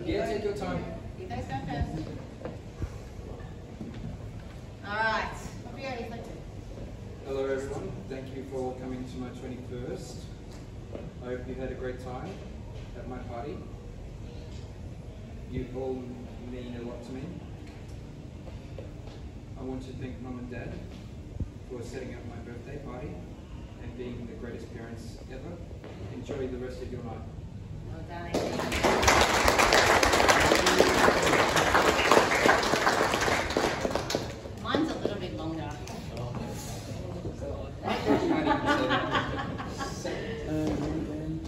Yeah, take your time. You guys go first. Alright, what are you ready for? Hello everyone, thank you for coming to my 21st. I hope you had a great time at my party. You all mean a lot to me. I want to thank Mum and Dad for setting up my birthday party and being the greatest parents ever. Enjoy the rest of your night. Well done. Mine's a little bit longer.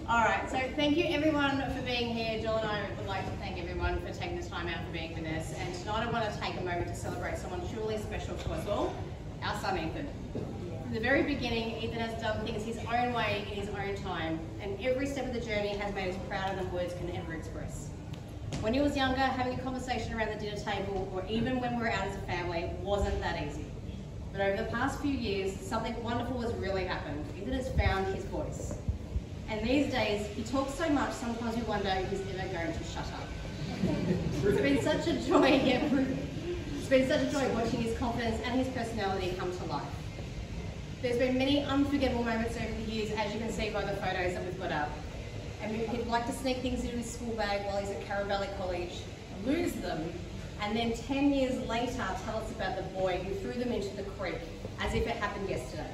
Alright, so thank you everyone for being here. Jill and I would like to thank everyone for taking the time out for being with us. And tonight I want to take a moment to celebrate someone truly special to us all, our son Ethan. From the very beginning, Ethan has done things his own way in his own time, and every step of the journey has made us prouder than words can ever express. When he was younger, having a conversation around the dinner table, or even when we were out as a family, wasn't that easy. But over the past few years, something wonderful has really happened. Ethan has found his voice. And these days, he talks so much, sometimes we wonder if he's ever going to shut up. It's been such a joy, it's been such a joy watching his confidence and his personality come to life. There's been many unforgettable moments over the years, as you can see by the photos that we've got up. And he'd like to sneak things into his school bag while he's at Carra Valley College, lose them, and then 10 years later tell us about the boy who threw them into the creek as if it happened yesterday.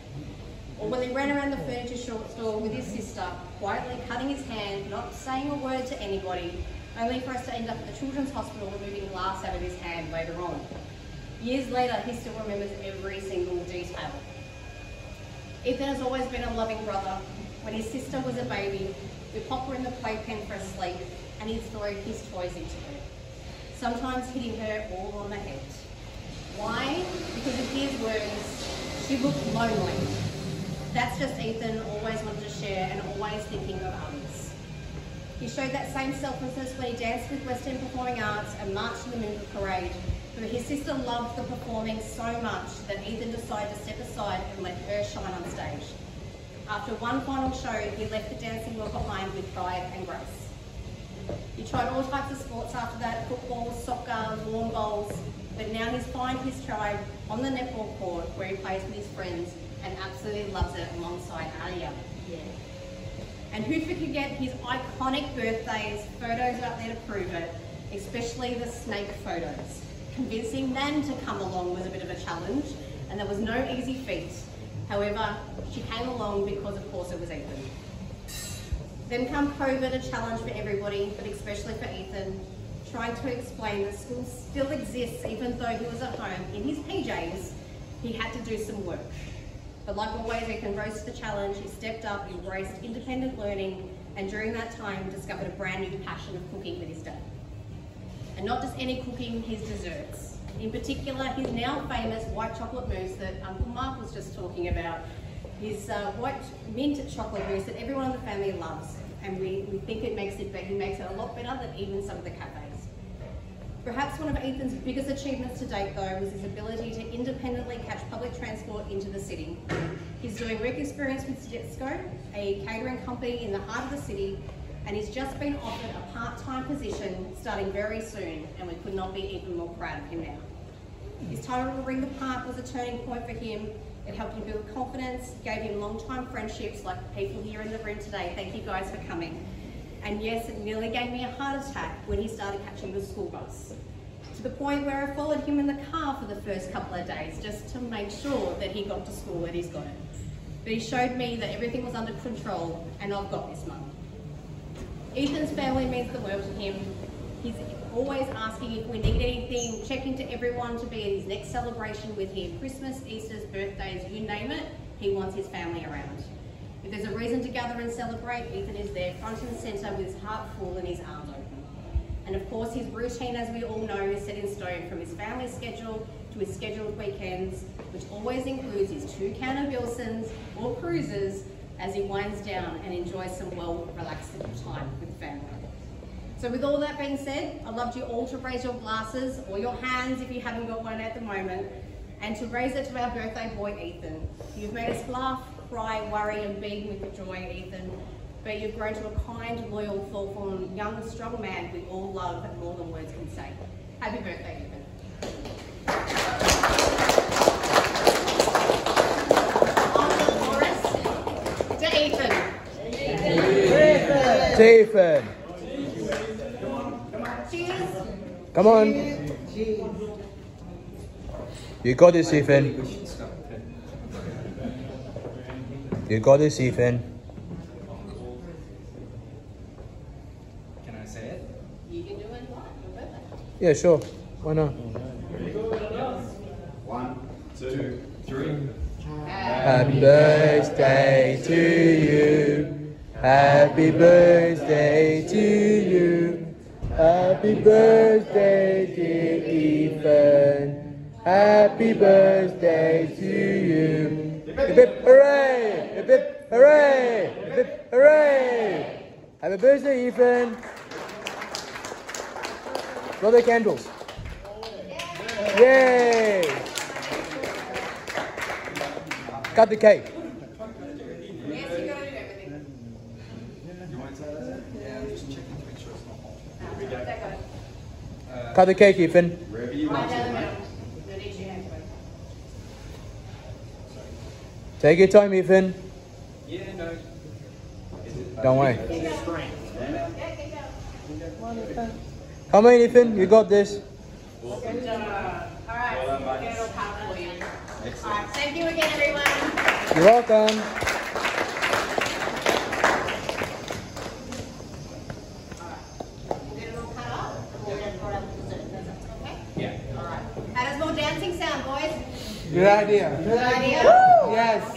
Or when he ran around the furniture store with his sister, quietly cutting his hand, not saying a word to anybody, only for us to end up at the Children's Hospital removing glass out of his hand later on. Years later, he still remembers every single detail. Ethan has always been a loving brother. When his sister was a baby, we pop her in the playpen for a sleep, and he'd throw his toys into her, sometimes hitting her all on the head. Why? Because in his words, she looked lonely. That's just Ethan, always wanted to share and always thinking of others. He showed that same selflessness when he danced with West End Performing Arts and marched in the Moonford Parade, but his sister loved the performing so much that Ethan decided to step aside and let her shine on stage. After one final show, he left the dancing world behind with pride and grace. He tried all types of sports after that, football, soccer, lawn bowls, but now he's found his tribe on the netball court where he plays with his friends and absolutely loves it alongside Alia. Yeah. And who could forget his iconic birthdays, photos out there to prove it, especially the snake photos. Convincing Nan to come along was a bit of a challenge, and there was no easy feat. However, she came along because of course it was Ethan. Then come COVID, a challenge for everybody, but especially for Ethan, trying to explain that school still exists even though he was at home in his PJs, he had to do some work. But like always, Ethan rose to the challenge, he stepped up, embraced independent learning, and during that time discovered a brand new passion of cooking with his dad. And not just any cooking, his desserts. In particular, his now famous white chocolate mousse that Uncle Mark was just talking about. His white mint chocolate mousse that everyone in the family loves. And we think he makes it a lot better than even some of the cafes. Perhaps one of Ethan's biggest achievements to date though was his ability to independently catch public transport into the city. He's doing work experience with Jetsco, a catering company in the heart of the city, and he's just been offered a part-time position starting very soon, and we could not be even more proud of him now. His title to Ring the Park was a turning point for him. It helped him build confidence, gave him long-time friendships like the people here in the room today. Thank you guys for coming. And yes, it nearly gave me a heart attack when he started catching the school bus, to the point where I followed him in the car for the first couple of days just to make sure that he got to school and he's got it. But he showed me that everything was under control, and I've got this, Mum. Ethan's family means the world to him. He's always asking if we need anything, checking to everyone to be at his next celebration with him. Christmas, Easter's, birthdays, you name it, he wants his family around. If there's a reason to gather and celebrate, Ethan is there front and centre with his heart full and his arms open. And of course his routine, as we all know, is set in stone from his family schedule to his scheduled weekends, which always includes his 2 can of Billsons or cruises as he winds down and enjoys some well-relaxed time with family. So with all that being said, I'd love you all to raise your glasses or your hands if you haven't got one at the moment, and to raise it to our birthday boy, Ethan. You've made us laugh, cry, worry and beam with joy, Ethan. but you've grown to a kind, loyal, thoughtful, and young, strong man we all love more than words can say. Happy birthday, Ethan. On the chorus, to Ethan. Ethan. Cheers. Come on. You got this, Ethan. We should start with it. You got this, Ethan. Can I say it? You can do what you want. Your birthday. Yeah, sure. Why not? 1, 2, 3. Happy birthday to you. Happy birthday to you. Happy birthday, dear Ethan. Happy birthday to you. Hip hip hooray! Hip hip hooray! Hip hip hooray! Happy birthday, Ethan. Blow the candles. Yay! Cut the cake. Yes, you gotta do everything. You want to say that? Yeah, I'm just checking to make sure it's not hot. That goes. Cut the cake, Ethan. Wherever you Right want down the to, mate. middle. You'll need your hands both. Take your time, Ethan. Yeah, no. Don't worry. Yeah, keep going. Come on, Ethan. You got this. Good job. All right, we'll get it all cut for you. All right, thank you again, everyone. You're welcome. We'll get it all cut up, and we'll get it brought up to dessert. Okay? Yeah. All right. How does more dancing sound, boys? Good idea. Good idea? Yes.